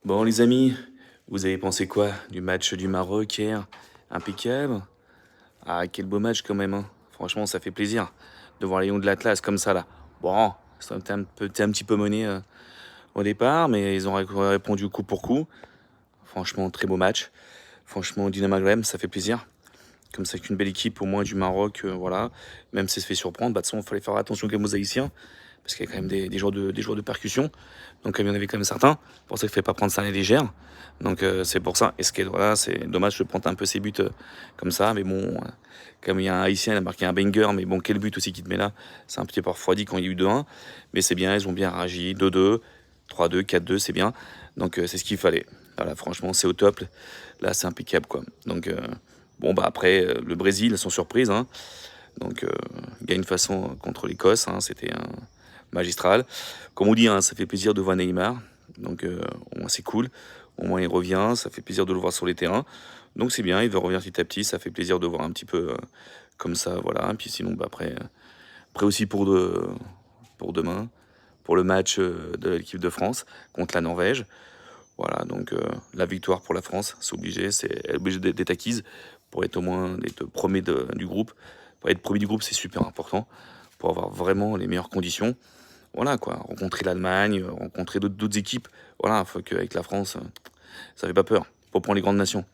Bon les amis, vous avez pensé quoi du match du Maroc hier? Impeccable. Ah quel beau match quand même, hein. Franchement ça fait plaisir de voir les Lions de l'Atlas comme ça là. Bon, ça a été un petit peu mené au départ, mais ils ont répondu coup pour coup. Franchement très beau match. Franchement Dynamo Zagreb, ça fait plaisir. Comme ça qu'une belle équipe au moins du Maroc, voilà. Même si ça se fait surprendre, bah de toute façon il fallait faire attention quand même aux Haïtiens. Parce qu'il y a quand même des joueurs de percussion. Donc il y en avait quand même certains. C'est pour ça qu'il ne fallait pas prendre ça à la légère. Donc c'est pour ça. Et ce qui est voilà, c'est dommage de prendre un peu ses buts comme ça. Mais bon, comme il y a un Haïtien, il a marqué un banger. Mais bon, quel but aussi qui te met là. C'est un petit peu refroidi quand il y a eu 2-1. Mais c'est bien, ils ont bien réagi. 2-2, 3-2, 4-2, c'est bien. Donc c'est ce qu'il fallait. Voilà, franchement, c'est au top. Là, c'est impeccable, quoi. Donc bon, bah après, le Brésil, sans surprise, hein. Donc, gagne façon contre l'Écosse, hein, c'était un magistral. Comme on dit, hein, ça fait plaisir de voir Neymar. Donc, au moins c'est cool. Au moins il revient, ça fait plaisir de le voir sur les terrains. Donc c'est bien, il va revenir petit à petit. Ça fait plaisir de voir un petit peu comme ça, voilà. Et puis sinon, bah, après aussi pour demain, pour le match de l'équipe de France contre la Norvège. Voilà, donc la victoire pour la France, c'est obligé, elle est obligée d'être acquise pour être au moins d'être premier du groupe. Pour être premier du groupe, c'est super important pour avoir vraiment les meilleures conditions. Voilà quoi, rencontrer l'Allemagne, rencontrer d'autres équipes. Voilà, faut qu'avec la France, ça fait pas peur. Faut prendre les grandes nations.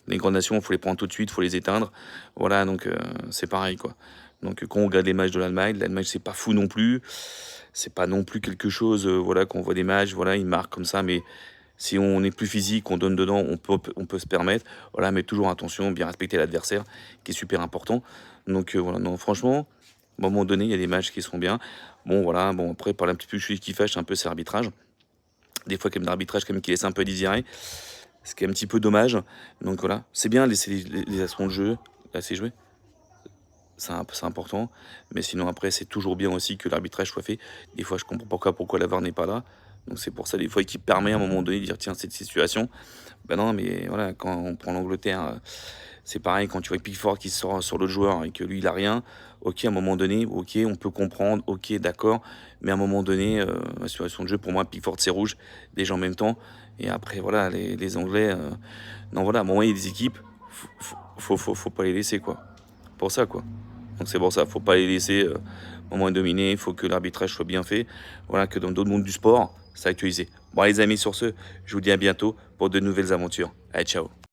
Les grandes nations, il faut les prendre tout de suite, il faut les éteindre. Voilà, donc c'est pareil quoi. Donc quand on regarde les matchs de l'Allemagne, c'est pas fou non plus. C'est pas non plus quelque chose, voilà, qu'on voit des matchs, voilà, ils marquent comme ça, mais si on est plus physique, on donne dedans, on peut se permettre. Voilà, mais toujours attention, bien respecter l'adversaire, qui est super important. Donc voilà, non, franchement, à un moment donné, il y a des matchs qui sont bien. Bon, voilà, bon, après, parler un petit peu, celui qui fâche un peu, c'est l'arbitrage. Des fois, comme l'arbitrage, quand même, qui laisse un peu à désirer. Ce qui est un petit peu dommage. Donc voilà, c'est bien de laisser les actions de jeu, laisser jouer. C'est important. Mais sinon, après, c'est toujours bien aussi que l'arbitrage soit fait. Des fois, je comprends pourquoi la VAR n'est pas là. Donc c'est pour ça, des fois, qui permet à un moment donné de dire, tiens, cette situation. Ben non, mais voilà, quand on prend l'Angleterre, c'est pareil, quand tu vois Pickford qui sort sur l'autre joueur et que lui, il a rien. Ok, à un moment donné, ok, on peut comprendre, ok, d'accord. Mais à un moment donné, la situation de jeu, pour moi, Pickford, c'est rouge, déjà en même temps. Et après, voilà, les Anglais, non, voilà, à un moment, il y a des équipes, faut pas les laisser, quoi. Pour ça, quoi. Donc c'est pour ça, faut pas les laisser au moins dominer, il faut que l'arbitrage soit bien fait. Voilà, que dans d'autres mondes du sport, c'est actualisé. Bon les amis, sur ce, je vous dis à bientôt pour de nouvelles aventures. Allez, ciao.